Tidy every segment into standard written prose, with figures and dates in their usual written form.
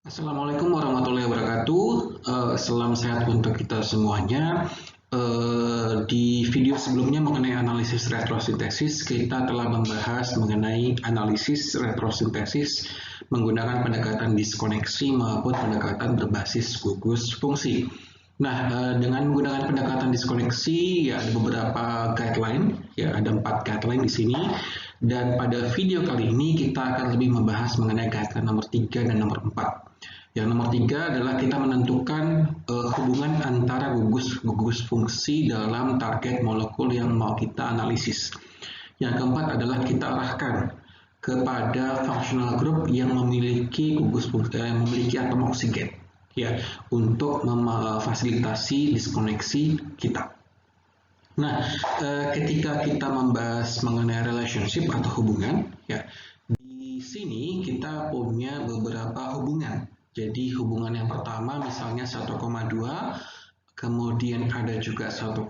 Assalamualaikum warahmatullahi wabarakatuh. Salam sehat untuk kita semuanya. Di video sebelumnya mengenai analisis retrosintesis, kita telah membahas mengenai analisis retrosintesis menggunakan pendekatan diskoneksi maupun pendekatan berbasis gugus fungsi. Nah, dengan menggunakan pendekatan diskoneksi, ya ada beberapa guideline, ya ada 4 guideline di sini. Dan pada video kali ini kita akan lebih membahas mengenai guideline nomor 3 dan nomor 4. Yang nomor 3 adalah kita menentukan hubungan antara gugus fungsi dalam target molekul yang mau kita analisis. Yang keempat adalah kita arahkan kepada functional group yang memiliki atom oksigen, ya, untuk memfasilitasi diskoneksi kita. Nah, ketika kita membahas mengenai relationship atau hubungan, ya, di sini kita punya beberapa hubungan. Jadi hubungan yang pertama misalnya 1,2, kemudian ada juga 1,1,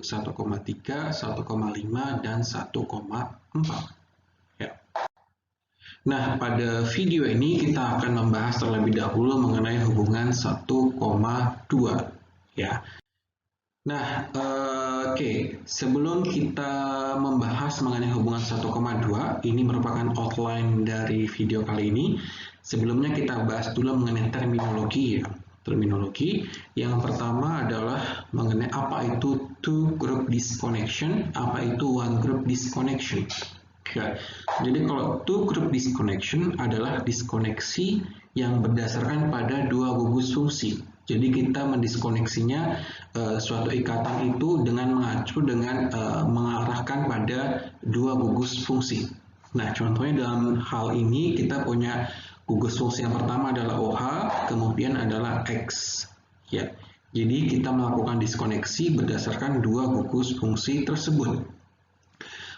1,3, 1,5, dan 1,4. Ya. Nah, pada video ini kita akan membahas terlebih dahulu mengenai hubungan 1,2. Ya. Nah, oke. Sebelum kita membahas mengenai hubungan 1,2, ini merupakan outline dari video kali ini. Sebelumnya kita bahas dulu mengenai terminologi, ya. Terminologi yang pertama adalah mengenai apa itu two group disconnection, apa itu one group disconnection. Ya. Jadi kalau two group disconnection adalah diskoneksi yang berdasarkan pada dua gugus fungsi. Jadi kita mendiskoneksinya suatu ikatan itu dengan mengacu dengan mengarahkan pada dua gugus fungsi. Nah, contohnya dalam hal ini kita punya gugus fungsi yang pertama adalah OH, kemudian adalah X. Ya, jadi kita melakukan diskoneksi berdasarkan dua gugus fungsi tersebut.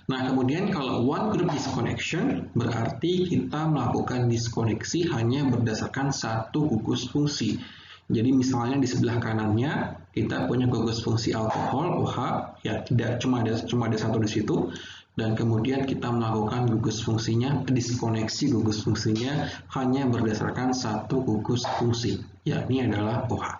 Nah, kemudian kalau one group disconnection berarti kita melakukan diskoneksi hanya berdasarkan satu gugus fungsi. Jadi misalnya di sebelah kanannya kita punya gugus fungsi alkohol OH, ya tidak cuma ada satu di situ. Dan kemudian kita melakukan gugus fungsinya, diskoneksi gugus fungsinya hanya berdasarkan satu gugus fungsi, yakni adalah OH.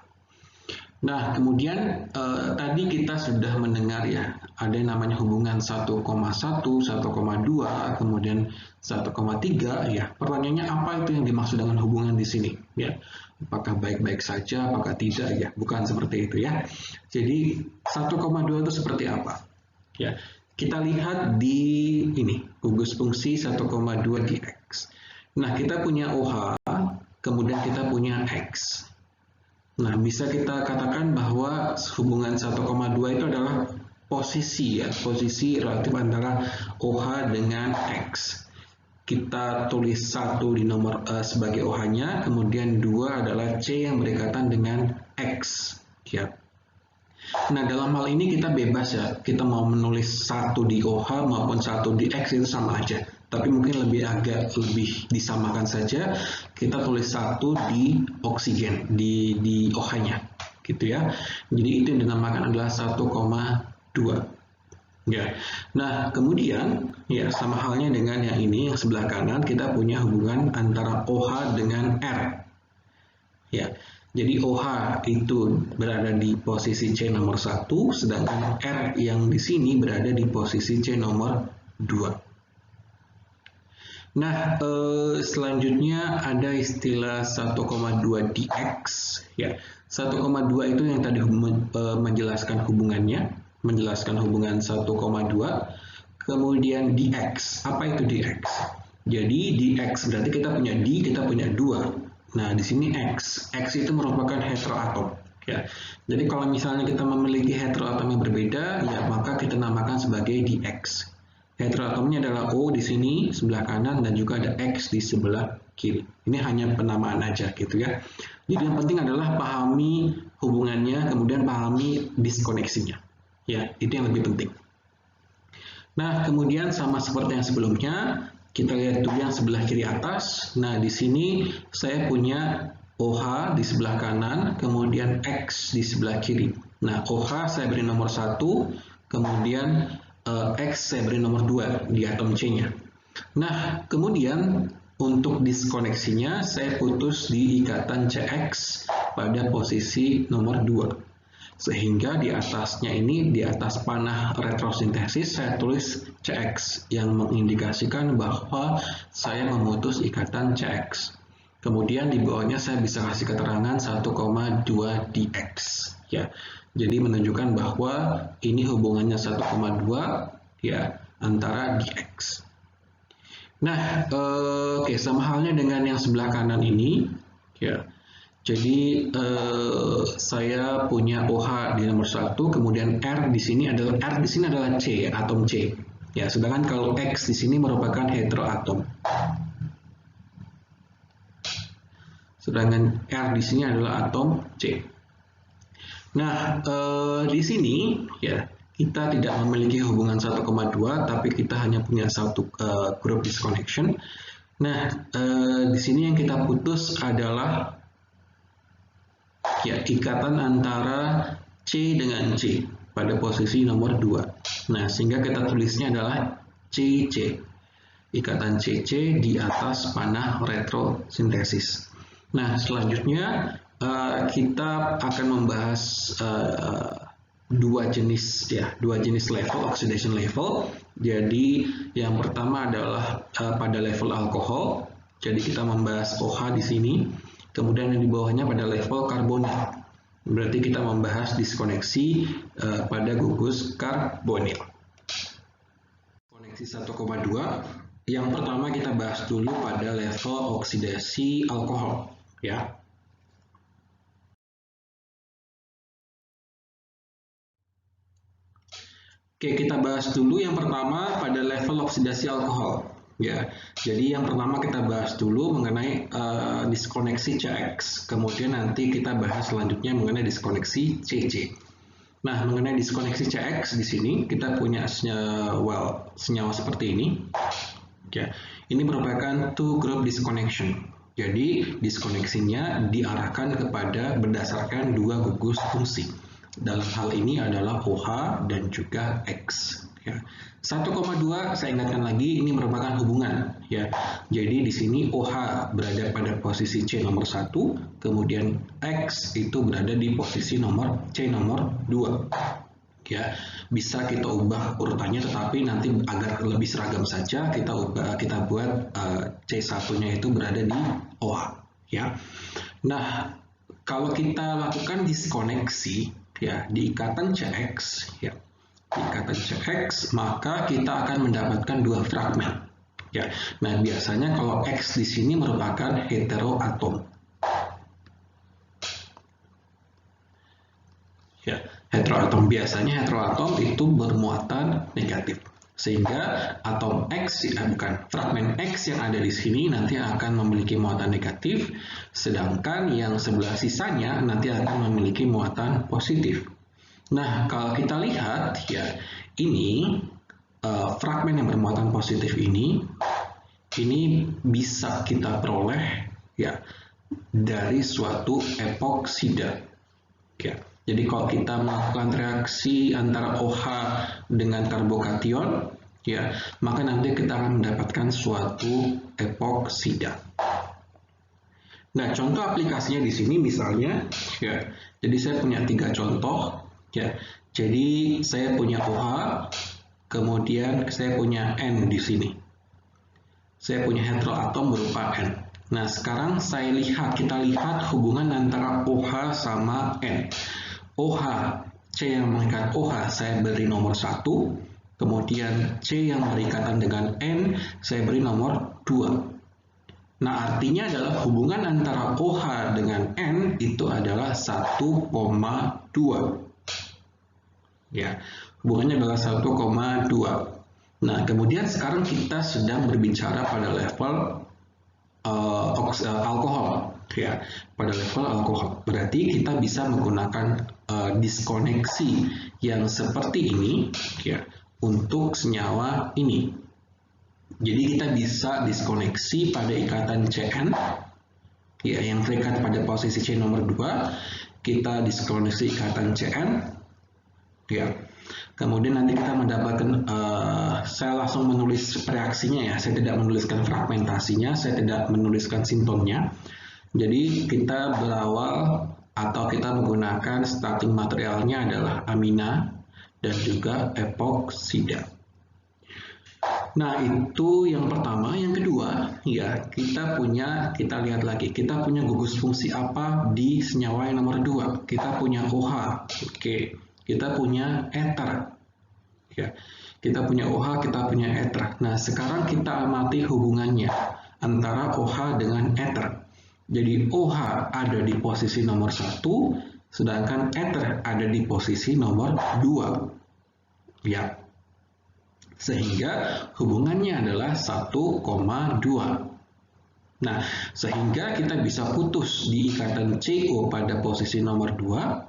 Nah, kemudian tadi kita sudah mendengar, ya, ada yang namanya hubungan 1,1, 1,2, kemudian 1,3, ya. Pertanyaannya apa itu yang dimaksud dengan hubungan di sini, ya? Apakah baik-baik saja, apakah tidak, ya? Bukan seperti itu, ya. Jadi 1,2 itu seperti apa? Ya. Kita lihat di ini, gugus fungsi 1,2 di X. Nah, kita punya OH, kemudian kita punya X. Nah, bisa kita katakan bahwa hubungan 1,2 itu adalah posisi, ya, posisi relatif antara OH dengan X. Kita tulis 1 di nomor sebagai OH-nya, kemudian 2 adalah C yang berdekatan dengan X, ya. Nah, dalam hal ini kita bebas, ya, kita mau menulis 1 di OH maupun 1 di X itu sama aja. Tapi mungkin agak lebih disamakan saja, kita tulis 1 di oksigen, di OH-nya, gitu ya. Jadi itu yang dinamakan adalah 1,2. Ya. Nah, kemudian, ya, sama halnya dengan yang ini, yang sebelah kanan, kita punya hubungan antara OH dengan R. Ya. Jadi OH itu berada di posisi C nomor 1, sedangkan R yang di sini berada di posisi C nomor 2. Nah, selanjutnya ada istilah 1,2 dx, ya. 1,2 itu yang tadi menjelaskan hubungannya, menjelaskan hubungan 1,2. Kemudian dx, apa itu dx? Jadi dx berarti kita punya d, kita punya 2. Nah, di sini X itu merupakan heteroatom, ya. Jadi kalau misalnya kita memiliki heteroatom yang berbeda, ya, maka kita namakan sebagai dx. Heteroatomnya adalah O di sini sebelah kanan dan juga ada X di sebelah kiri. Ini hanya penamaan aja, gitu ya. Jadi yang penting adalah pahami hubungannya, kemudian pahami diskoneksinya, ya. Itu yang lebih penting. Nah, kemudian sama seperti yang sebelumnya, kita lihat dulu yang sebelah kiri atas. Nah, di sini saya punya OH di sebelah kanan, kemudian X di sebelah kiri. Nah, OH saya beri nomor 1, kemudian X saya beri nomor 2 di atom C-nya. Nah, kemudian untuk diskoneksinya saya putus di ikatan CX pada posisi nomor 2. Sehingga di atasnya ini, di atas panah retrosintesis, saya tulis CX yang mengindikasikan bahwa saya memutus ikatan CX. Kemudian di bawahnya saya bisa kasih keterangan 1,2 dx. Ya. Jadi menunjukkan bahwa ini hubungannya 1,2 ya antara dx. Nah, sama halnya dengan yang sebelah kanan ini, ya. Jadi saya punya OH di nomor 1, kemudian R di sini adalah C, atom C. Ya, sedangkan kalau X di sini merupakan heteroatom. Sedangkan R di sini adalah atom C. Nah, di sini ya kita tidak memiliki hubungan 1,2, tapi kita hanya punya satu group disconnection. Nah, di sini yang kita putus adalah ya ikatan antara C dengan C pada posisi nomor 2. Nah, sehingga kita tulisnya adalah CC. Ikatan CC di atas panah retrosintesis. Nah, selanjutnya kita akan membahas dua jenis level, oxidation level. Jadi yang pertama adalah pada level alkohol. Jadi kita membahas OH di sini. Kemudian yang di bawahnya pada level karbonil. Berarti kita membahas diskoneksi pada gugus karbonil. Koneksi 1,2. Yang pertama kita bahas dulu pada level oksidasi alkohol, ya. Oke, kita bahas dulu yang pertama pada level oksidasi alkohol. Ya, jadi yang pertama kita bahas dulu mengenai diskoneksi CX. Kemudian nanti kita bahas selanjutnya mengenai diskoneksi CC. Nah, mengenai diskoneksi CX di sini kita punya senyawa seperti ini. Ya, ini merupakan two group disconnection. Jadi diskoneksinya diarahkan kepada berdasarkan dua gugus fungsi. Dalam hal ini adalah OH dan juga X. Ya. 1,2 saya ingatkan lagi ini merupakan hubungan. Ya. Jadi di sini OH berada pada posisi C nomor 1, kemudian X itu berada di posisi C nomor 2. Ya, bisa kita ubah urutannya, tetapi nanti agar lebih seragam saja kita buat C1-nya itu berada di OH. Ya. Nah, kalau kita lakukan diskoneksi ya di ikatan CX ya di ikatan CX maka kita akan mendapatkan dua fragmen ya. Nah, biasanya kalau X di sini merupakan heteroatom ya. Biasanya heteroatom itu bermuatan negatif, sehingga atom X fragmen X yang ada di sini nanti akan memiliki muatan negatif, sedangkan yang sebelah sisanya nanti akan memiliki muatan positif. Nah, kalau kita lihat ya, ini fragmen yang bermuatan positif ini bisa kita peroleh ya dari suatu epoksida ya. Jadi kalau kita melakukan reaksi antara OH dengan karbokation, ya, maka nanti kita akan mendapatkan suatu epoksida. Nah, contoh aplikasinya di sini misalnya, ya. Jadi saya punya 3 contoh, ya. Jadi saya punya OH, kemudian saya punya N di sini. Saya punya heteroatom berupa N. Nah, sekarang kita lihat hubungan antara OH sama N. OH, C yang mengikat OH saya beri nomor 1, kemudian C yang berikatan dengan N saya beri nomor 2. Nah, artinya adalah hubungan antara OH dengan N itu adalah 1,2. Ya, hubungannya adalah 1,2. Nah, kemudian sekarang kita sedang berbicara pada level alkohol. Ya, pada level alkohol. Berarti kita bisa menggunakan diskoneksi yang seperti ini ya untuk senyawa ini. Jadi kita bisa diskoneksi pada ikatan Cn ya yang terikat pada posisi C nomor 2, kita diskoneksi ikatan Cn ya. Kemudian nanti kita mendapatkan, saya langsung menulis reaksinya ya, saya tidak menuliskan fragmentasinya, saya tidak menuliskan sintonnya. Jadi kita berawal atau kita menggunakan starting materialnya adalah amina dan juga epoksida. Nah, itu yang pertama. Yang kedua, ya, kita lihat lagi, kita punya gugus fungsi apa di senyawa yang nomor 2? Kita punya OH, oke. Kita punya ether, ya. Kita punya OH, kita punya ether. Nah, sekarang kita amati hubungannya antara OH dengan ether. Jadi OH ada di posisi nomor 1, sedangkan ether ada di posisi nomor 2. Ya. Sehingga hubungannya adalah 1,2. Nah, sehingga kita bisa putus di ikatan CO pada posisi nomor 2,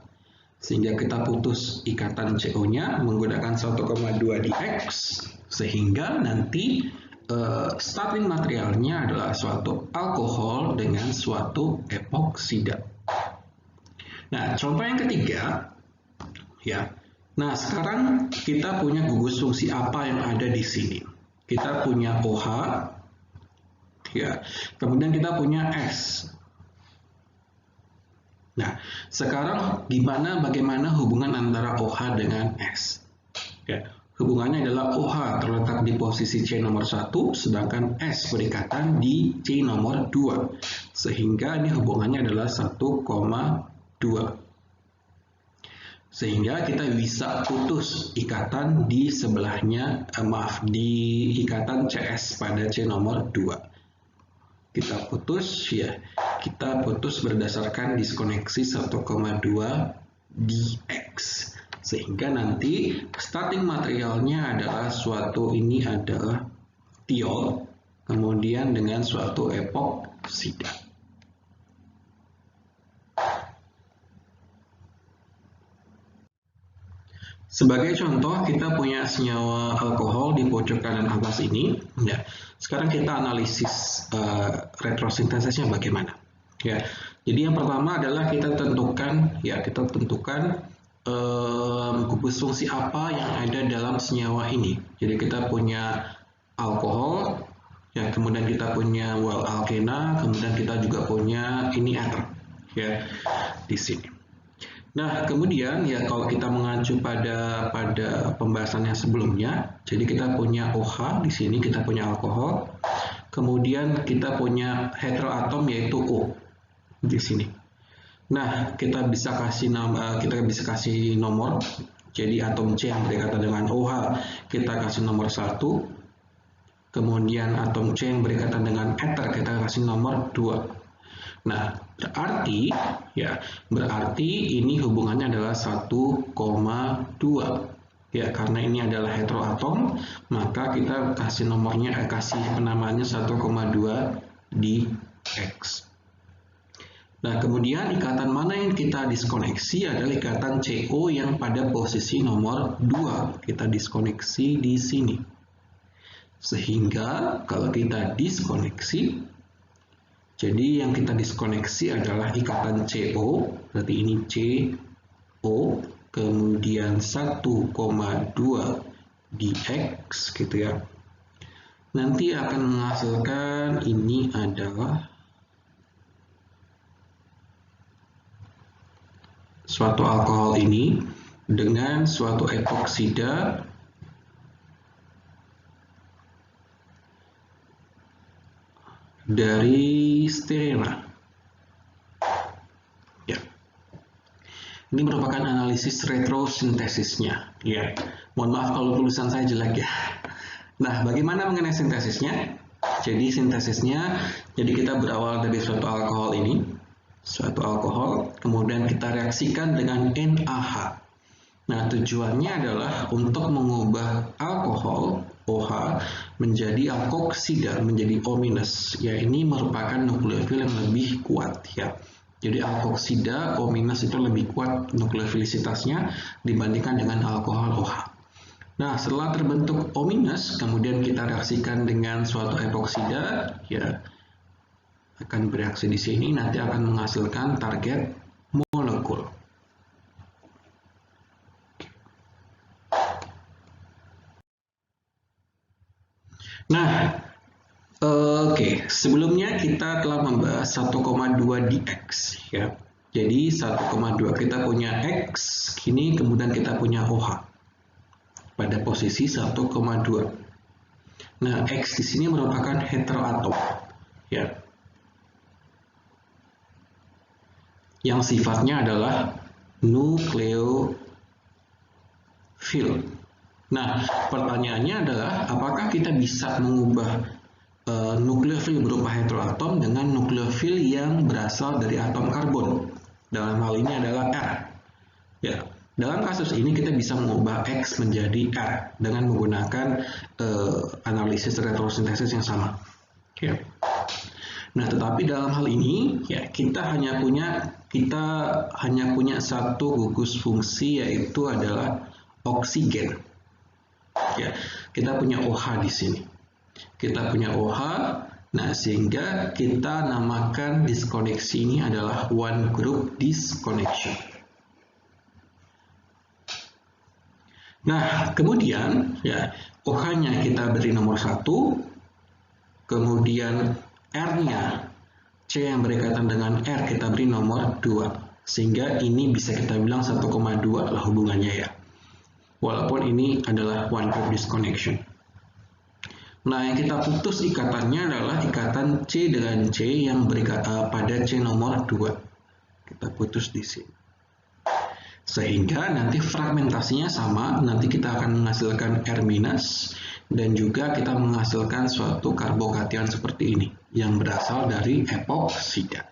sehingga kita putus ikatan CO-nya menggunakan 1,2 di X, sehingga nanti starting materialnya adalah suatu alkohol dengan suatu epoksida. Nah, contoh yang ketiga, ya. Nah, sekarang kita punya gugus fungsi apa yang ada di sini? Kita punya OH, ya. Kemudian kita punya S. Nah, sekarang bagaimana hubungan antara OH dengan S? Ya, hubungannya adalah OH terletak di posisi C nomor 1, sedangkan S berikatan di C nomor 2. Sehingga ini hubungannya adalah 1,2. Sehingga kita bisa putus ikatan di sebelahnya, di ikatan CS pada C nomor 2. Kita putus ya, kita putus berdasarkan diskoneksi 1,2 di X, sehingga nanti starting materialnya adalah ini adalah tiol, kemudian dengan suatu epoksida. Sebagai contoh, kita punya senyawa alkohol di pojok kanan atas ini. Ya, sekarang kita analisis retrosintesisnya bagaimana. Ya, jadi yang pertama adalah kita tentukan gugus fungsi apa yang ada dalam senyawa ini. Jadi kita punya alkohol, ya, kemudian kita punya alkena, kemudian kita juga punya ini ether, ya, di sini. Nah, kemudian ya kalau kita mengacu pada pembahasan yang sebelumnya, jadi kita punya OH di sini, kita punya alkohol, kemudian kita punya heteroatom yaitu O di sini. Nah, kita bisa kasih nomor. Jadi atom C yang berikatan dengan OH kita kasih nomor 1. Kemudian atom C yang berikatan dengan ether kita kasih nomor 2. Nah, berarti ini hubungannya adalah 1,2. Ya, karena ini adalah heteroatom, maka kita kasih penamaannya 1,2 di X. Nah, kemudian ikatan mana yang kita diskoneksi adalah ikatan CO yang pada posisi nomor 2. Kita diskoneksi di sini. Sehingga kalau kita diskoneksi, jadi yang kita diskoneksi adalah ikatan CO, berarti ini CO, kemudian 1,2 di X gitu ya. Nanti akan menghasilkan ini adalah suatu alkohol ini dengan suatu epoksida dari stirena. Ya. Ini merupakan analisis retrosintesisnya. Ya. Mohon maaf kalau tulisan saya jelek ya. Nah, bagaimana mengenai sintesisnya? Jadi jadi kita berawal dari suatu alkohol ini, kemudian kita reaksikan dengan NaH. Nah, tujuannya adalah untuk mengubah alkohol OH menjadi alkoksida, menjadi O-. Ya, ini merupakan nukleofil yang lebih kuat ya. Jadi alkoksida O- itu lebih kuat nukleofilisitasnya dibandingkan dengan alkohol OH. Nah, setelah terbentuk O-, kemudian kita reaksikan dengan suatu epoksida, ya akan bereaksi di sini, nanti akan menghasilkan target molekul. Nah, oke, sebelumnya kita telah membahas 1,2 di X ya. Jadi 1,2 kita punya X, kini kemudian kita punya OH pada posisi 1,2. Nah, X di sini merupakan heteroatom ya. Yang sifatnya adalah nukleofil. Nah, pertanyaannya adalah apakah kita bisa mengubah nukleofil berupa heteroatom dengan nukleofil yang berasal dari atom karbon. Dalam hal ini adalah R. Ya, dalam kasus ini kita bisa mengubah X menjadi R dengan menggunakan analisis retrosintesis yang sama. Ya. Nah, tetapi dalam hal ini ya kita hanya punya satu gugus fungsi, yaitu adalah oksigen. Ya, kita punya OH di sini. Kita punya OH, nah sehingga kita namakan diskoneksi ini adalah one group disconnection. Nah, kemudian ya OH-nya kita beri nomor 1, kemudian R-nya C yang berikatan dengan R kita beri nomor 2, sehingga ini bisa kita bilang 1,2 lah hubungannya ya. Walaupun ini adalah one group disconnection. Nah, yang kita putus ikatannya adalah ikatan C dengan C yang pada C nomor 2. Kita putus di sini. Sehingga nanti fragmentasinya sama, nanti kita akan menghasilkan R- dan juga kita menghasilkan suatu karbokation seperti ini yang berasal dari epoksida.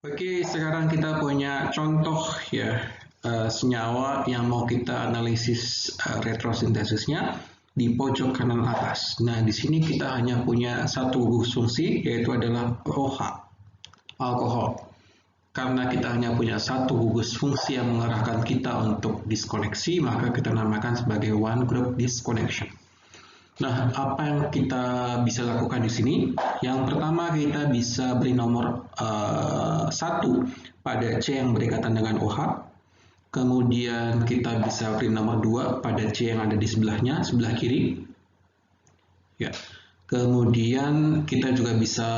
Oke, sekarang kita punya contoh ya senyawa yang mau kita analisis retrosintesisnya di pojok kanan atas. Nah, di sini kita hanya punya satu gugus fungsi, yaitu adalah OH, alkohol. Karena kita hanya punya satu gugus fungsi yang mengarahkan kita untuk diskoneksi, maka kita namakan sebagai one group disconnection. Nah, apa yang kita bisa lakukan di sini? Yang pertama, kita bisa beri nomor 1 pada C yang berikatan dengan OH. Kemudian kita bisa beri nomor 2 pada C yang ada di sebelahnya, sebelah kiri. Ya. Kemudian kita juga bisa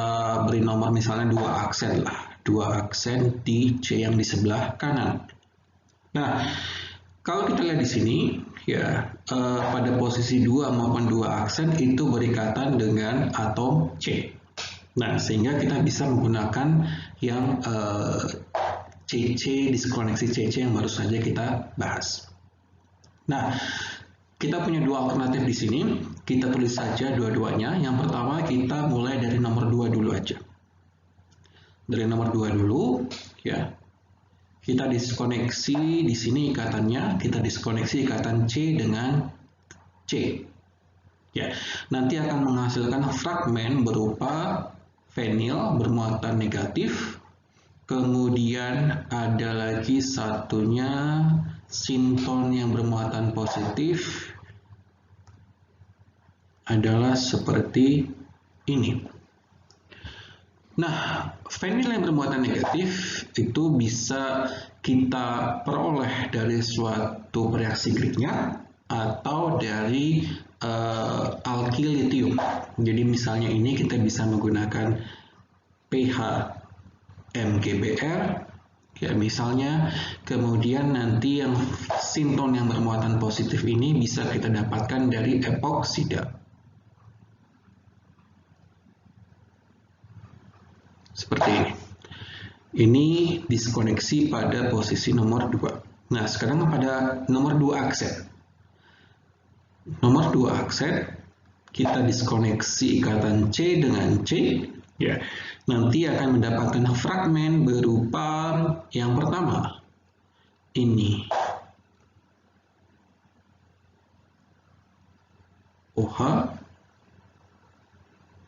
beri nomor misalnya 2 aksen lah. 2 aksen di C yang di sebelah kanan. Nah, kalau kita lihat di sini, ya pada posisi 2 maupun 2 aksen itu berikatan dengan atom C. Nah, sehingga kita bisa menggunakan yang CC, diskoneksi CC yang baru saja kita bahas. Nah, kita punya dua alternatif di sini. Kita tulis saja dua-duanya. Yang pertama, kita mulai dari nomor 2 dulu aja. Dari nomor 2 dulu, ya. Kita diskoneksi di sini ikatannya, kita diskoneksi ikatan C dengan C. Ya, nanti akan menghasilkan fragmen berupa fenil bermuatan negatif. Kemudian ada lagi satunya sinton yang bermuatan positif, adalah seperti ini. Nah, fenil yang bermuatan negatif itu bisa kita peroleh dari suatu reaksi Grignard atau dari alkil litium. Jadi misalnya ini kita bisa menggunakan pH MgBr ya misalnya, kemudian nanti yang sinton yang bermuatan positif ini bisa kita dapatkan dari epoksida. Seperti ini. Ini diskoneksi pada posisi nomor 2. Nah, sekarang pada nomor 2 aksen. Nomor 2 aksen, kita diskoneksi ikatan C dengan C. Ya, nanti akan mendapatkan fragmen berupa yang pertama. Ini. OH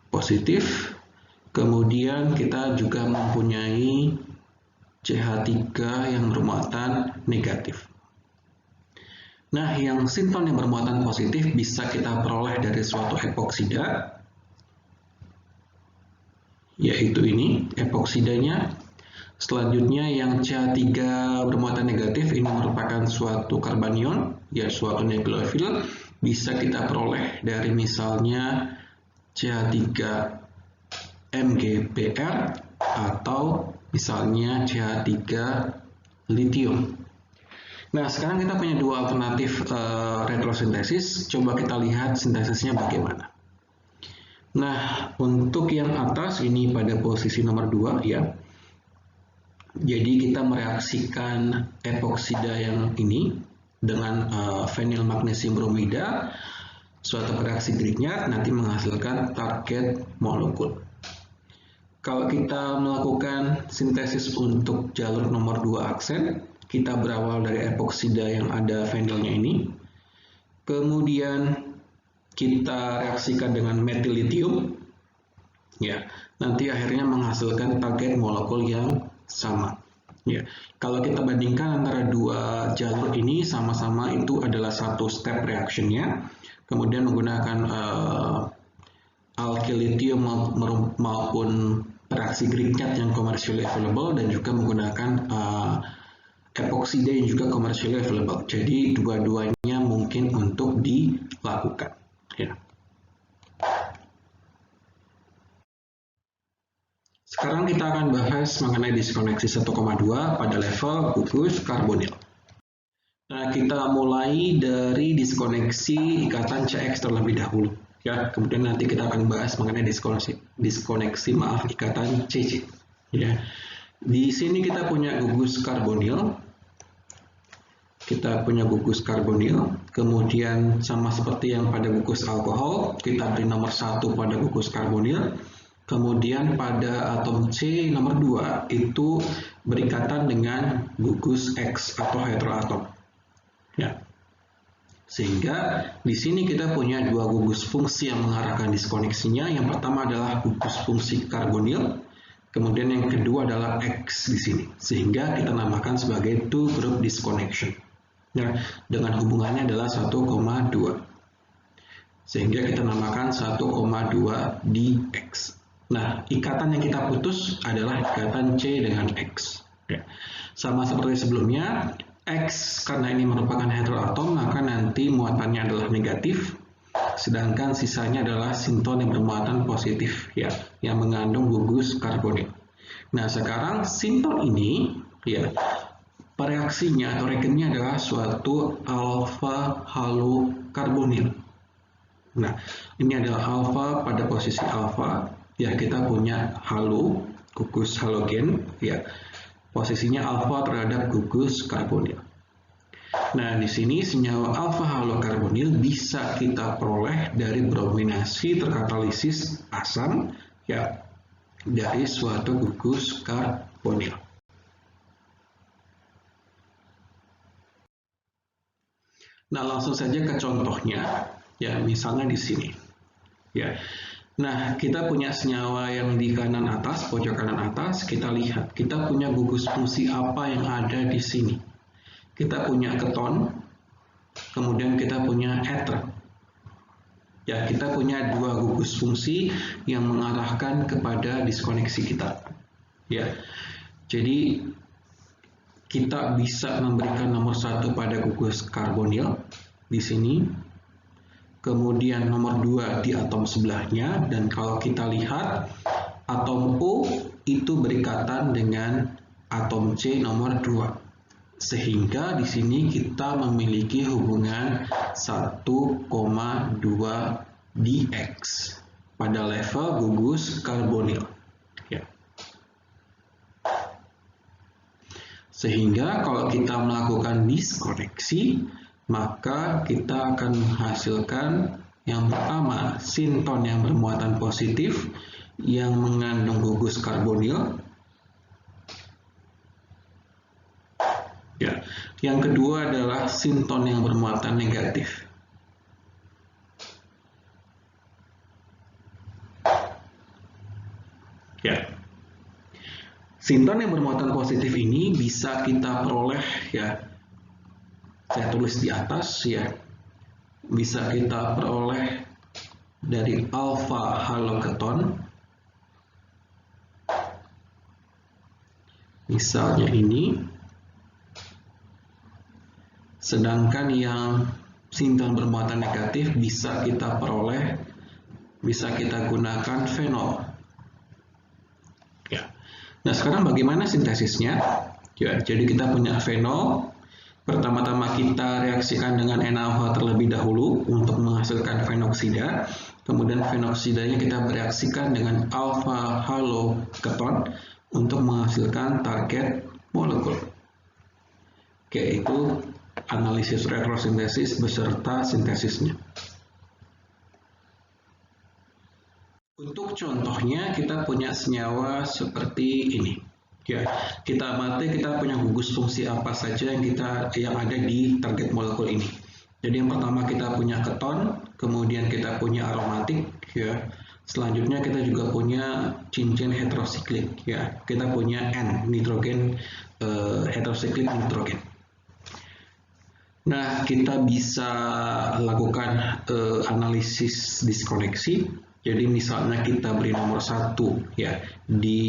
positif. Kemudian kita juga mempunyai CH3 yang bermuatan negatif. Nah, yang sinton yang bermuatan positif bisa kita peroleh dari suatu epoksida, yaitu ini epoksidanya. Selanjutnya yang CH3 bermuatan negatif ini merupakan suatu karbanion, ya suatu nucleophile, bisa kita peroleh dari misalnya CH3 MgBr atau misalnya CH3 litium. Nah, sekarang kita punya dua alternatif retrosintesis. Coba kita lihat sintesisnya bagaimana. Nah, untuk yang atas ini pada posisi nomor 2 ya. Jadi kita mereaksikan epoksida yang ini dengan fenil magnesium bromida, suatu reaksi Grignard nanti menghasilkan target molekul. Kalau kita melakukan sintesis untuk jalur nomor 2 aksen, kita berawal dari epoksida yang ada fenilnya ini, kemudian kita reaksikan dengan metil litium, ya, nanti akhirnya menghasilkan target molekul yang sama. Ya, kalau kita bandingkan antara dua jalur ini sama-sama itu adalah satu step reactionnya, kemudian menggunakan alkyl lithium maupun reaksi Grignard yang commercially available dan juga menggunakan epoksida yang juga commercially available. Jadi dua-duanya mungkin untuk dilakukan. Ya. Sekarang kita akan bahas mengenai diskoneksi 1,2 pada level gugus karbonil. Nah, kita mulai dari diskoneksi ikatan CX terlebih dahulu. Ya, kemudian nanti kita akan bahas mengenai diskoneksi ikatan CC. Ya. Di sini kita punya gugus karbonil. Kemudian sama seperti yang pada gugus alkohol, kita beri nomor 1 pada gugus karbonil. Kemudian pada atom C nomor 2 itu berikatan dengan gugus X atau heteroatom. Ya. Sehingga di sini kita punya dua gugus fungsi yang mengarahkan diskoneksinya. Yang pertama adalah gugus fungsi karbonil, kemudian yang kedua adalah X di sini. Sehingga kita namakan sebagai two group disconnection. Ya, dengan hubungannya adalah 1,2. Sehingga kita namakan 1,2 dx. Nah, ikatan yang kita putus adalah ikatan C dengan X. Ya. Sama seperti sebelumnya, X karena ini merupakan heteroatom, maka nanti muatannya adalah negatif, sedangkan sisanya adalah sinton yang bermuatan positif, ya, yang mengandung gugus karbonil. Nah, sekarang sinton ini, ya, reaksinya atau regennya adalah suatu alfa halokarbonil. Nah, ini adalah alfa pada posisi alfa. Ya, kita punya halo, gugus halogen, ya, posisinya alfa terhadap gugus karbonil. Nah, di sini senyawa alfa halokarbonil bisa kita peroleh dari brominasi terkatalisis asam, ya, dari suatu gugus karbonil. Nah, langsung saja ke contohnya, ya, misalnya di sini, ya. Nah, kita punya senyawa yang di kanan atas, pojok kanan atas, kita lihat, kita punya gugus fungsi apa yang ada di sini. Kita punya keton, kemudian kita punya ether. Ya, kita punya dua gugus fungsi yang mengarahkan kepada diskoneksi kita. Ya, jadi kita bisa memberikan nomor 1 pada gugus karbonil di sini. Kemudian nomor 2 di atom sebelahnya, dan kalau kita lihat atom O itu berikatan dengan atom C nomor 2. Sehingga di sini kita memiliki hubungan 1,2 dx pada level gugus karbonil. Ya. Sehingga kalau kita melakukan diskoneksi, maka kita akan menghasilkan yang pertama sinton yang bermuatan positif yang mengandung gugus karbonil. Ya. Yang kedua adalah sinton yang bermuatan negatif. Ya. Sinton yang bermuatan positif ini bisa kita peroleh, ya, saya tulis di atas, ya, bisa kita peroleh dari alfa haloketon, misalnya ini, sedangkan yang sinton bermuatan negatif bisa kita peroleh, bisa kita gunakan fenol. Ya. Nah, sekarang bagaimana sintesisnya? Ya, jadi kita punya fenol. Pertama-tama kita reaksikan dengan NaOH terlebih dahulu untuk menghasilkan fenoksida. Kemudian fenoksidanya kita bereaksikan dengan alfa halo keton untuk menghasilkan target molekul. Oke, itu analisis retrosintesis beserta sintesisnya. Untuk contohnya kita punya senyawa seperti ini. Ya, kita amati kita punya gugus fungsi apa saja yang ada di target molekul ini. Jadi yang pertama kita punya keton, kemudian kita punya aromatik, ya. Selanjutnya kita juga punya cincin heterosiklik, ya. Kita punya N nitrogen heterosiklik nitrogen. Nah, kita bisa lakukan analisis diskoneksi. Jadi misalnya kita beri nomor 1 ya di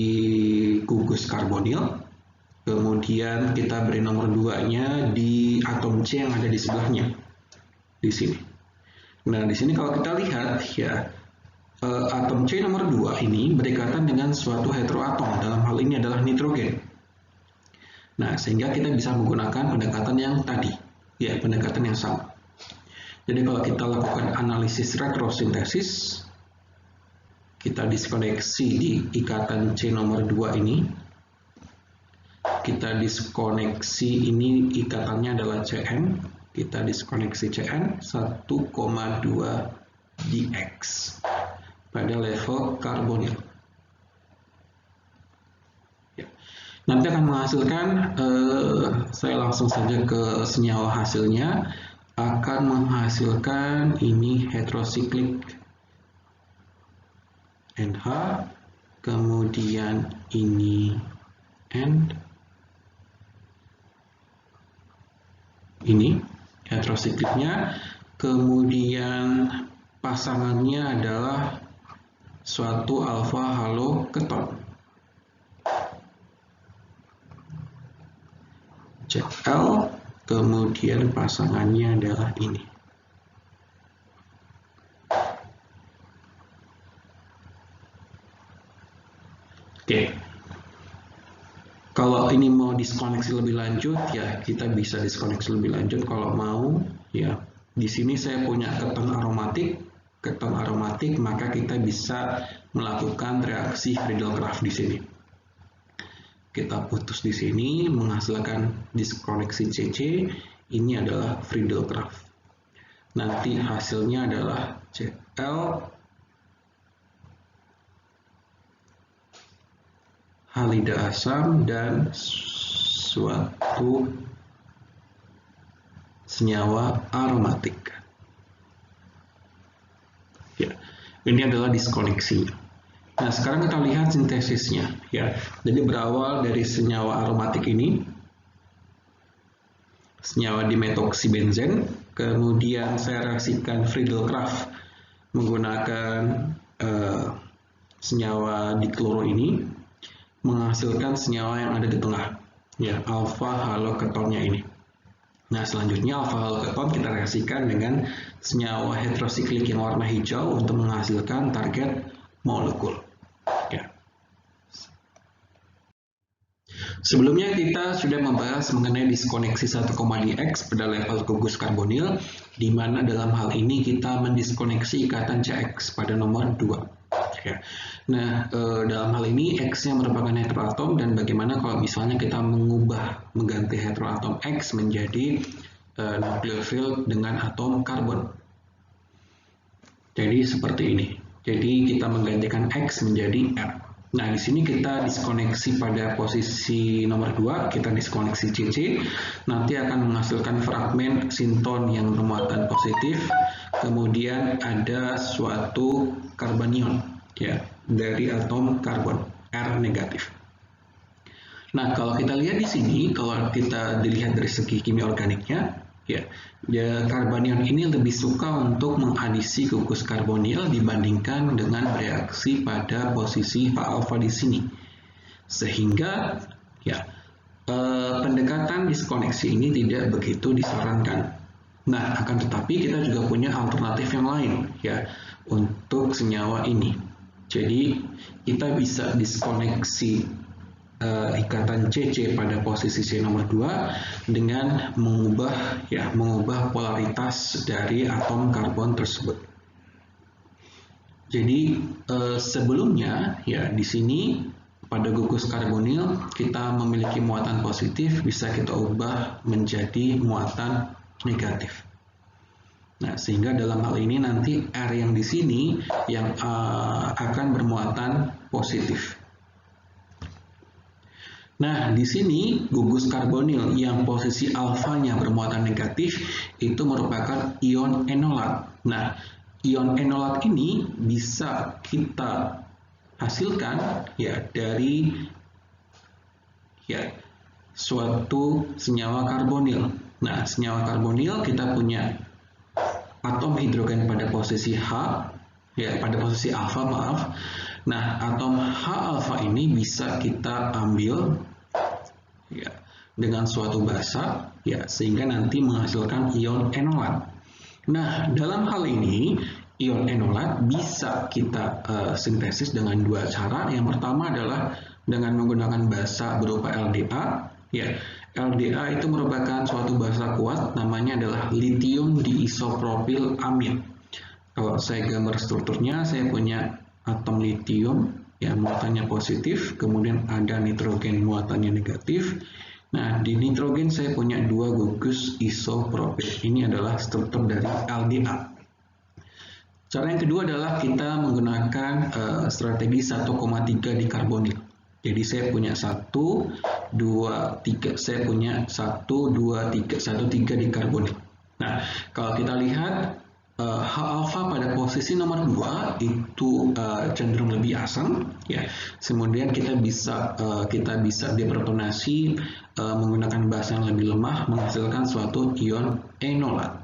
gugus karbonil, kemudian kita beri nomor 2-nya di atom C yang ada di sebelahnya di sini. Nah, di sini kalau kita lihat ya atom C nomor 2 ini berdekatan dengan suatu heteroatom, dalam hal ini adalah nitrogen. Nah, sehingga kita bisa menggunakan pendekatan yang tadi, ya pendekatan yang sama. Jadi kalau kita lakukan analisis retrosintesis, kita diskoneksi di ikatan C nomor 2 ini. Kita diskoneksi ini ikatannya adalah Cn. Kita diskoneksi Cn 1,2 dx pada level karbonil. Ya. Nanti akan menghasilkan, saya langsung saja ke senyawa hasilnya, akan menghasilkan ini heterosiklik NH, kemudian ini N, ini heterosikliknya, kemudian pasangannya adalah suatu alfa halo keton, Cl, kemudian pasangannya adalah ini. Oke, kalau ini mau diskoneksi lebih lanjut, ya kita bisa diskoneksi lebih lanjut kalau mau. Ya, di sini saya punya keton aromatik, maka kita bisa melakukan reaksi Friedel-Crafts di sini. Kita putus di sini, menghasilkan diskoneksi CC. Ini adalah Friedel-Crafts. Nanti hasilnya adalah Cl halida asam dan suatu senyawa aromatik. Ya, ini adalah diskoneksi. Nah, sekarang kita lihat sintesisnya. Ya, jadi berawal dari senyawa aromatik ini, senyawa dimetoksibenzen, kemudian saya reaksikan Friedel-Crafts menggunakan senyawa dikloro ini, menghasilkan senyawa yang ada di tengah, ya alfa halo ketonnya ini. Nah, selanjutnya alfa halo keton kita reaksikan dengan senyawa heterosiklik yang warna hijau untuk menghasilkan target molekul. Ya. Sebelumnya kita sudah membahas mengenai diskoneksi 1,dx pada level gugus karbonil, di mana dalam hal ini kita mendiskoneksi ikatan Cx pada nomor 2. Ya. Nah, dalam hal ini X-nya merupakan heteroatom, dan bagaimana kalau misalnya kita mengganti heteroatom X menjadi nukleofil dengan atom karbon. Jadi seperti ini. Jadi kita menggantikan X menjadi R. Nah, di sini kita diskoneksi pada posisi nomor 2, kita diskoneksi CC, nanti akan menghasilkan fragmen sinton yang bermuatan positif, kemudian ada suatu karbanion, ya, dari atom karbon, R negatif. Nah, kalau kita lihat di sini, kalau kita dilihat dari segi kimia organiknya, ya karbanion ini lebih suka untuk mengadisi gugus karbonil dibandingkan dengan bereaksi pada posisi alfa di sini, sehingga Ya, pendekatan diskoneksi ini tidak begitu disarankan. Nah, akan tetapi kita juga punya alternatif yang lain ya untuk senyawa ini. Jadi kita bisa diskoneksi ikatan CC pada posisi C nomor 2 dengan mengubah polaritas dari atom karbon tersebut. Jadi sebelumnya ya di sini pada gugus karbonil kita memiliki muatan positif, bisa kita ubah menjadi muatan negatif. Nah, sehingga dalam hal ini nanti R yang di sini yang akan bermuatan positif. Nah, di sini gugus karbonil yang posisi alfanya bermuatan negatif itu merupakan ion enolat. Nah, ion enolat ini bisa kita hasilkan ya dari suatu senyawa karbonil. Nah, senyawa karbonil kita punya atom hidrogen pada posisi H, pada posisi alfa, maaf. Nah, atom H alfa ini bisa kita ambil dengan suatu basa, sehingga nanti menghasilkan ion enolat. Nah, dalam hal ini ion enolat bisa kita sintesis dengan dua cara. Yang pertama adalah dengan menggunakan basa berupa LDA. LDA itu merupakan suatu basa kuat, namanya adalah lithium diisopropil amin. Kalau saya gambar strukturnya, saya punya atom lithium, muatannya positif, kemudian ada nitrogen muatannya negatif. Nah, di nitrogen saya punya dua gugus isopropil. Ini adalah struktur dari LDA. Cara yang kedua adalah kita menggunakan strategi 1,3 dikarbonil. Jadi saya punya 1, 2, 3. Saya punya 1, 2, 3. 1, 3 dikarbonil. Nah, kalau kita lihat H alfa pada posisi nomor 2 itu cenderung lebih asam. Kemudian kita bisa deprotonasi menggunakan basa yang lebih lemah, menghasilkan suatu ion enolat.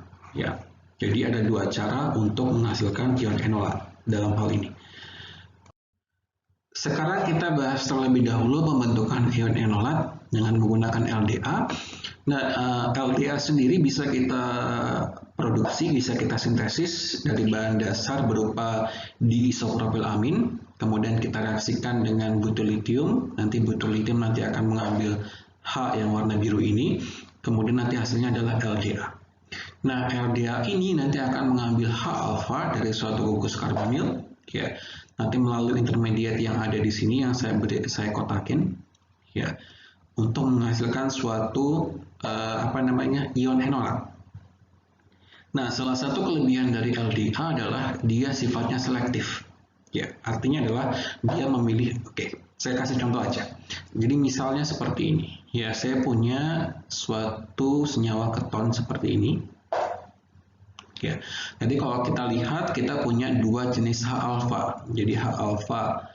Jadi ada dua cara untuk menghasilkan ion enolat dalam hal ini. Sekarang kita bahas terlebih dahulu pembentukan ion enolat dengan menggunakan LDA. Nah, LDA sendiri bisa kita produksi, bisa kita sintesis dari bahan dasar berupa diisopropil amin, kemudian kita reaksikan dengan butyllithium. Nanti butyllithium nanti akan mengambil H yang warna biru ini, kemudian nanti hasilnya adalah LDA. Nah, LDA ini nanti akan mengambil H alfa dari suatu gugus karbonil, nanti melalui intermediate yang ada di sini yang saya kotakin, untuk menghasilkan suatu ion enolat. Nah, salah satu kelebihan dari LDA adalah dia sifatnya selektif. Artinya adalah dia memilih. Saya kasih contoh aja. Jadi misalnya seperti ini. Saya punya suatu senyawa keton seperti ini. Jadi kalau kita lihat, kita punya dua jenis H alfa. Jadi H alfa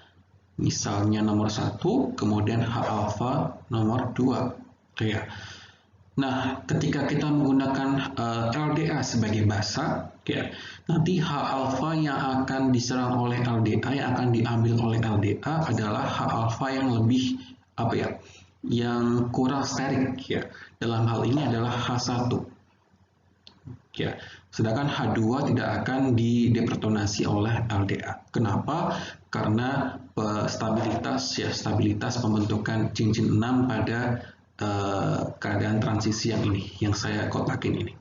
misalnya nomor 1, kemudian H alfa nomor 2. Nah, ketika kita menggunakan LDA sebagai basa, nanti H alfa yang akan diserang oleh LDA, yang akan diambil oleh LDA adalah H alfa yang lebih yang kurang sterik. Dalam hal ini adalah H1. Sedangkan H2 tidak akan dideprotonasi oleh LDA. Kenapa? Karena stabilitas pembentukan cincin 6 pada keadaan transisi yang saya kotakin ini.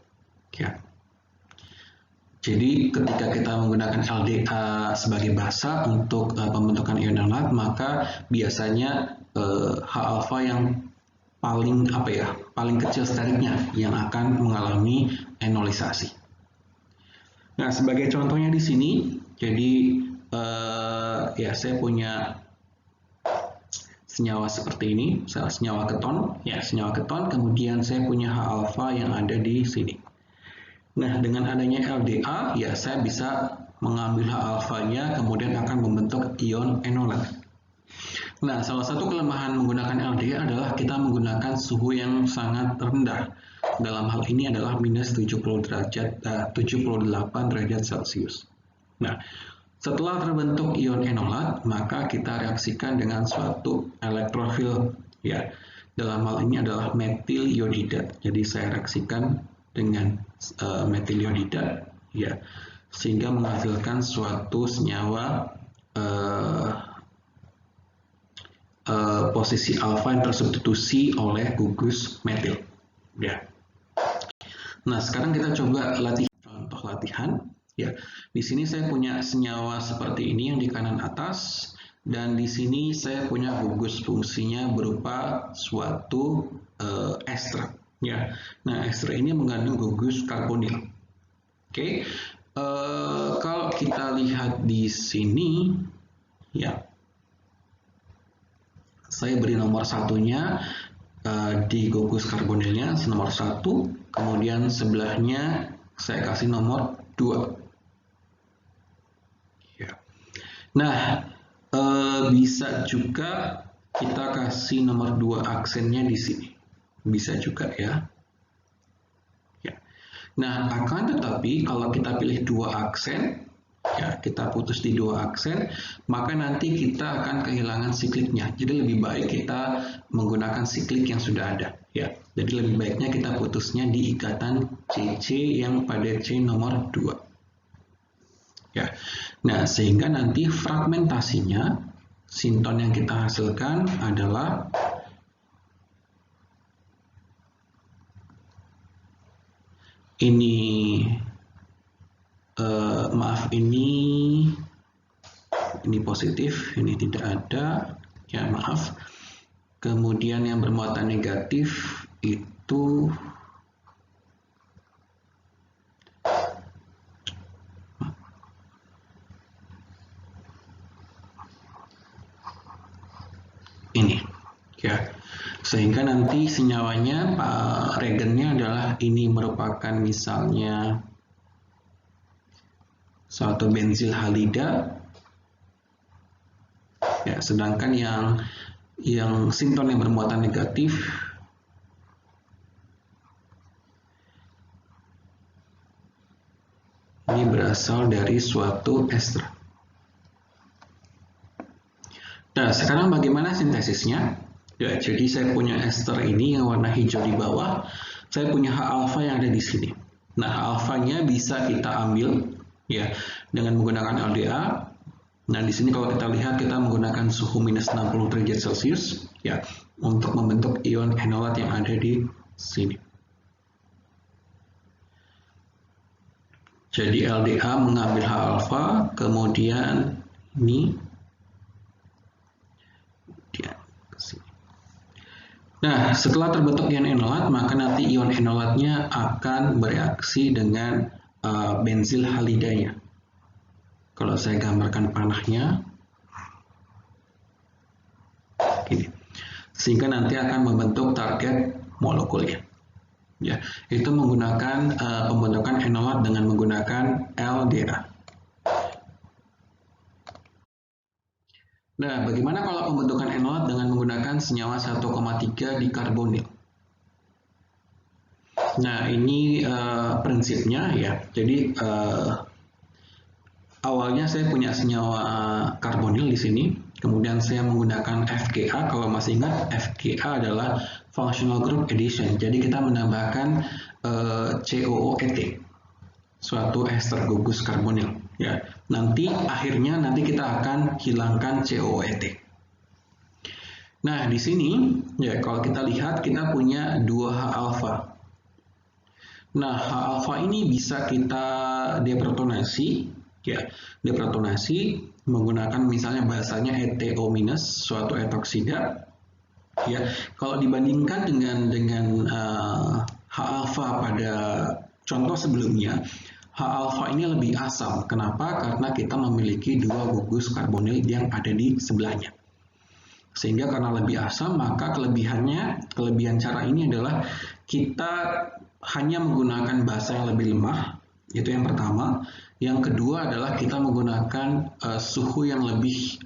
Jadi ketika kita menggunakan LDA sebagai basa untuk pembentukan ion enolat, maka biasanya H alfa yang paling kecil steriknya yang akan mengalami enolisasi. Nah, sebagai contohnya di sini, jadi saya punya senyawa seperti ini, senyawa keton, kemudian saya punya H alfa yang ada di sini. Nah, dengan adanya LDA, saya bisa mengambil H alfanya, kemudian akan membentuk ion enolat. Nah, salah satu kelemahan menggunakan LDA adalah kita menggunakan suhu yang sangat rendah. Dalam hal ini adalah minus 78 derajat Celcius. Nah, setelah terbentuk ion enolat, maka kita reaksikan dengan suatu elektrofil. dalam hal ini adalah metil iodida. Jadi saya reaksikan dengan metil iodida, ya, sehingga menghasilkan suatu senyawa posisi alfa yang tersubstitusi oleh gugus metil, ya. Nah, sekarang kita coba contoh latihan, ya. Di sini saya punya senyawa seperti ini yang di kanan atas. Dan di sini saya punya gugus fungsinya berupa suatu ester. Ya. Nah, ester ini mengandung gugus karbonil. Oke. Kalau kita lihat di sini, ya, saya beri nomor satunya di gugus karbonilnya nomor 1, kemudian sebelahnya saya kasih nomor 2. Ya. Nah, bisa juga kita kasih nomor 2 aksennya di sini. Bisa juga, ya. Ya. Nah, akan tetapi kalau kita pilih 2 aksen, ya, kita putus di 2 aksen, maka nanti kita akan kehilangan sikliknya. Jadi lebih baik kita menggunakan siklik yang sudah ada, ya. Jadi lebih baiknya kita putusnya di ikatan CC yang pada C nomor 2. Ya. Nah, sehingga nanti fragmentasinya sinton yang kita hasilkan adalah ini, maaf, ini positif, ini tidak ada, ya, maaf. Kemudian yang bermuatan negatif itu ini, ya. Sehingga nanti senyawanya, reagennya adalah ini merupakan misalnya suatu benzil halida, ya, sedangkan yang sinton yang bermuatan negatif ini berasal dari suatu ester. Nah, sekarang bagaimana sintesisnya? Ya, jadi saya punya ester ini yang warna hijau di bawah. Saya punya H alfa yang ada di sini. Nah, H alfanya bisa kita ambil, ya, dengan menggunakan LDA. Nah, di sini kalau kita lihat kita menggunakan suhu minus 60 derajat Celcius, ya, untuk membentuk ion enolat yang ada di sini. Jadi LDA mengambil H alfa, kemudian ini, ya, ke sini. Nah, setelah terbentuk ion enolat, maka nanti ion enolatnya akan bereaksi dengan benzil halidanya. Kalau saya gambarkan panahnya, gini, sehingga nanti akan membentuk target molekulnya. Ya, itu menggunakan pembentukan enolat dengan menggunakan LDA. Nah, bagaimana kalau pembentukan enolat dengan menggunakan senyawa 1,3 dikarbonil? Nah, ini prinsipnya, ya. Jadi awalnya saya punya senyawa karbonil di sini, kemudian saya menggunakan FGA. Kalau masih ingat, FGA adalah functional group addition. Jadi kita menambahkan COOET, suatu ester gugus karbonil. Ya, akhirnya kita akan hilangkan COOET. Nah, di sini, ya, kalau kita lihat kita punya 2 H alfa. Nah, H alfa ini bisa kita deprotonasi, ya, deprotonasi menggunakan misalnya bahasanya ETO minus, suatu etoksida. Ya, kalau dibandingkan dengan H alfa pada contoh sebelumnya, H alfa ini lebih asam. Kenapa? Karena kita memiliki 2 gugus karbonil yang ada di sebelahnya. Sehingga karena lebih asam, maka kelebihan cara ini adalah kita hanya menggunakan basa yang lebih lemah, itu yang pertama. Yang kedua adalah kita menggunakan suhu yang lebih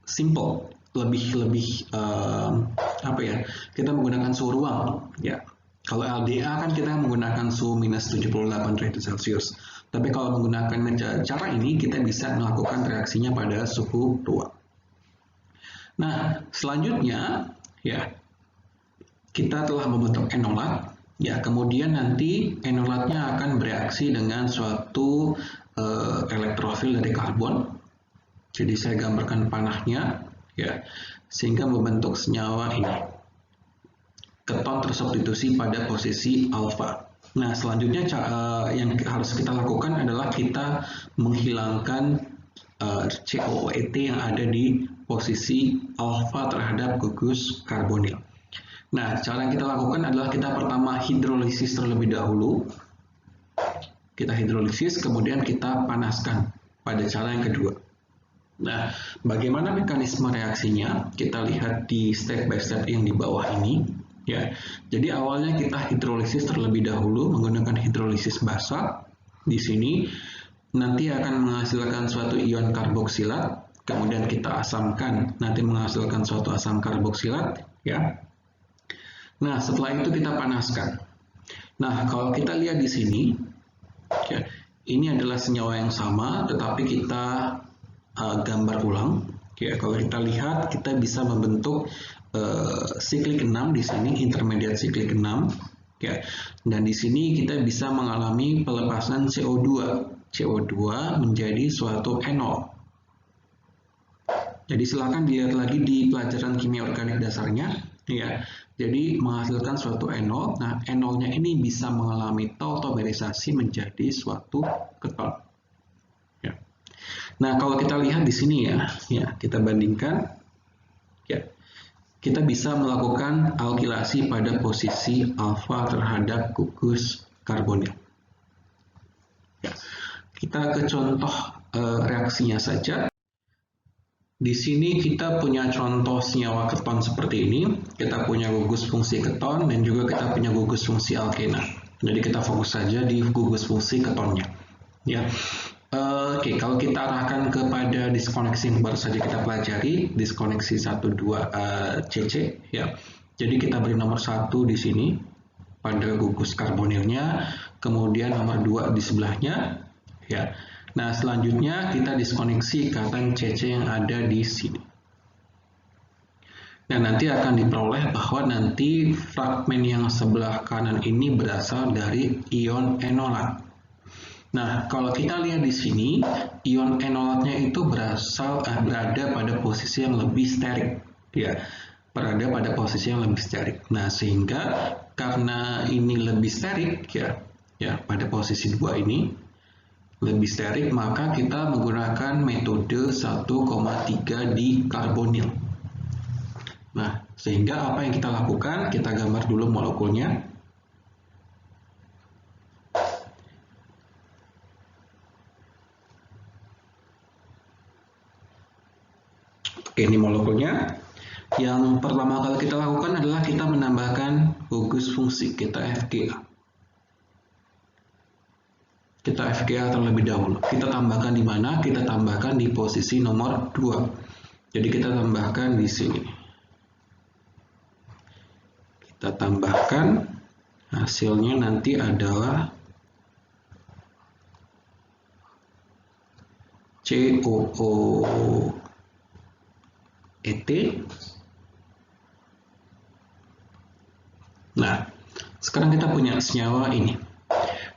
simple, kita menggunakan suhu ruang, ya. Kalau LDA kan kita menggunakan suhu minus 78 derajat Celcius. Tapi kalau menggunakan cara ini kita bisa melakukan reaksinya pada suhu ruang. Nah, selanjutnya ya, kita telah membentuk enolat, ya, kemudian nanti enolatnya akan bereaksi dengan suatu elektrofil dari karbon. Jadi saya gambarkan panahnya, ya, sehingga membentuk senyawa ini. Keton tersubstitusi pada posisi alfa. Nah, selanjutnya yang harus kita lakukan adalah kita menghilangkan COOET yang ada di posisi alfa terhadap gugus karbonil. Nah, cara yang kita lakukan adalah kita pertama hidrolisis terlebih dahulu. Kita hidrolisis, kemudian kita panaskan pada cara yang kedua. Nah, bagaimana mekanisme reaksinya? Kita lihat di step by step yang di bawah ini. Ya, jadi awalnya kita hidrolisis terlebih dahulu menggunakan hidrolisis basa. Di sini nanti akan menghasilkan suatu ion karboksilat, kemudian kita asamkan, nanti menghasilkan suatu asam karboksilat. Ya. Nah, setelah itu kita panaskan. Nah, kalau kita lihat di sini, ya, ini adalah senyawa yang sama, tetapi kita gambar ulang. Ya, kalau kita lihat, kita bisa membentuk siklik 6 di sini, intermediate siklik 6. Ya, dan di sini kita bisa mengalami pelepasan CO2. CO2 menjadi suatu enol. Jadi silakan dilihat lagi di pelajaran kimia organik dasarnya. Ya, jadi menghasilkan suatu enol. Nah, enolnya ini bisa mengalami tautomerisasi menjadi suatu keton. Ya. Nah, kalau kita lihat di sini ya kita bandingkan, ya, kita bisa melakukan alkilasi pada posisi alfa terhadap gugus karbonil. Ya. Kita ke contoh reaksinya saja. Di sini kita punya contoh senyawa keton seperti ini. Kita punya gugus fungsi keton dan juga kita punya gugus fungsi alkena. Jadi kita fokus saja di gugus fungsi ketonnya. Ya, oke. Kalau kita arahkan kepada diskoneksi yang baru saja kita pelajari, diskoneksi 12 CC. Ya, jadi kita beri nomor 1 di sini pada gugus karbonilnya, kemudian nomor 2 di sebelahnya. Ya. Nah, selanjutnya kita diskoneksi ikatan CC yang ada di sini. Nah, nanti akan diperoleh bahwa nanti fragmen yang sebelah kanan ini berasal dari ion enolat. Nah, kalau kita lihat di sini, ion enolatnya itu berada pada posisi yang lebih sterik. Ya, berada pada posisi yang lebih sterik. Nah, sehingga karena ini lebih sterik, ya pada posisi 2 ini, lebih sterik, maka kita menggunakan metode 1,3 di karbonil. Nah, sehingga apa yang kita lakukan? Kita gambar dulu molekulnya. Oke, ini molekulnya. Yang pertama kali kita lakukan adalah kita menambahkan gugus fungsi, kita FGA. Kita FGA terlebih dahulu. Kita tambahkan di mana? Kita tambahkan di posisi nomor 2. Jadi kita tambahkan di sini. Kita tambahkan, hasilnya nanti adalah COOET. Nah, sekarang kita punya senyawa ini.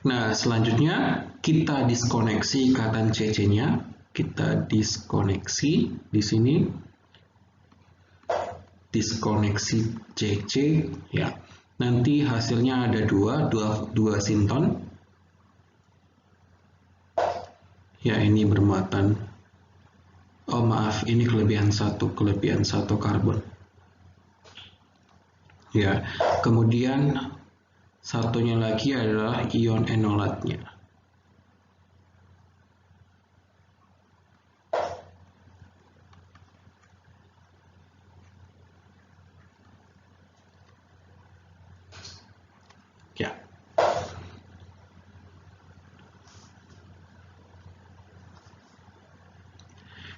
Nah, selanjutnya kita diskoneksi ikatan CC-nya. Kita diskoneksi di sini. Diskoneksi CC, ya. Nanti hasilnya ada dua sinton. Ya, ini bermuatan. Oh, maaf, ini kelebihan satu karbon. Ya, kemudian satunya lagi adalah ion enolatnya. Ya.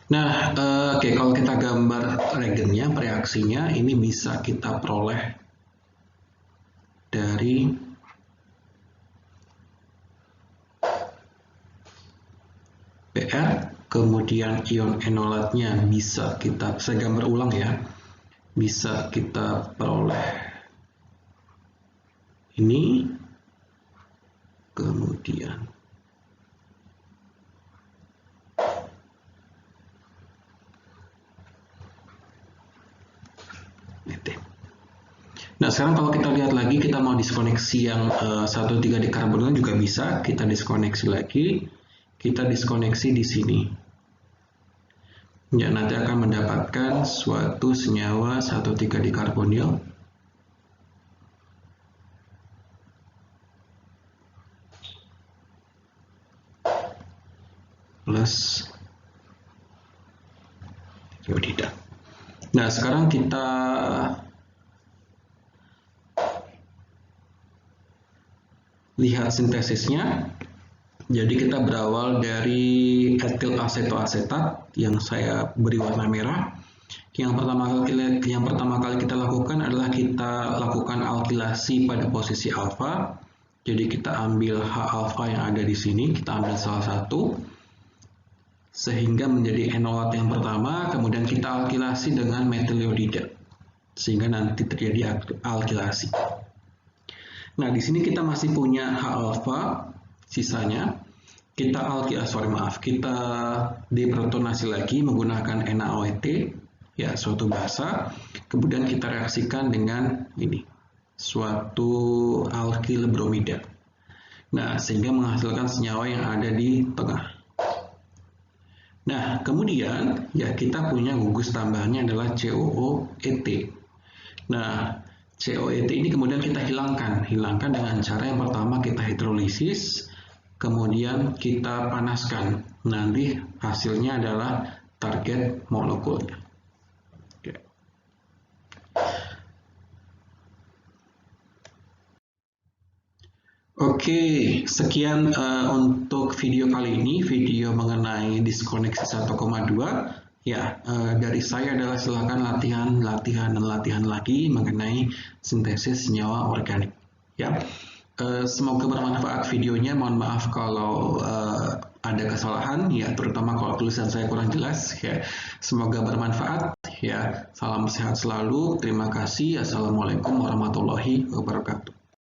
Nah, oke, kalau kita gambar reagennya, reaksinya, ini bisa kita peroleh dari PR, kemudian ion enolatnya bisa saya gambar ulang ya. bisa kita peroleh ini, kemudian nah sekarang kalau kita lihat lagi, kita mau diskoneksi yang 13 dikarbonil juga bisa, kita diskoneksi lagi, kita diskoneksi di sini. Ya, nanti akan mendapatkan suatu senyawa 13 dikarbonil. Plus iodida. Nah, sekarang kita lihat sintesisnya. Jadi kita berawal dari etil asetoasetat yang saya beri warna merah. Yang pertama kali kita lakukan adalah kita lakukan alkilasi pada posisi alfa. Jadi kita ambil H alfa yang ada di sini, kita ambil salah satu sehingga menjadi enolat yang pertama, kemudian kita alkilasi dengan metil iodida sehingga nanti terjadi alkilasi. Nah, di sini kita masih punya H alfa, sisanya kita kita deprotonasi lagi menggunakan NaOET, ya suatu basa, kemudian kita reaksikan dengan ini, suatu alkil bromida. Nah, sehingga menghasilkan senyawa yang ada di tengah. Nah, kemudian ya kita punya gugus tambahannya adalah COOET. Nah, COET ini kemudian kita hilangkan dengan cara yang pertama kita hidrolisis, kemudian kita panaskan. Nanti hasilnya adalah target molekulnya. Oke, sekian untuk video kali ini, video mengenai diskoneksi 1,2. Ya, dari saya adalah silakan latihan lagi mengenai sintesis senyawa organik. Ya, semoga bermanfaat videonya. Mohon maaf kalau ada kesalahan, ya terutama kalau tulisan saya kurang jelas. Ya, semoga bermanfaat. Ya, salam sehat selalu. Terima kasih. Assalamualaikum warahmatullahi wabarakatuh.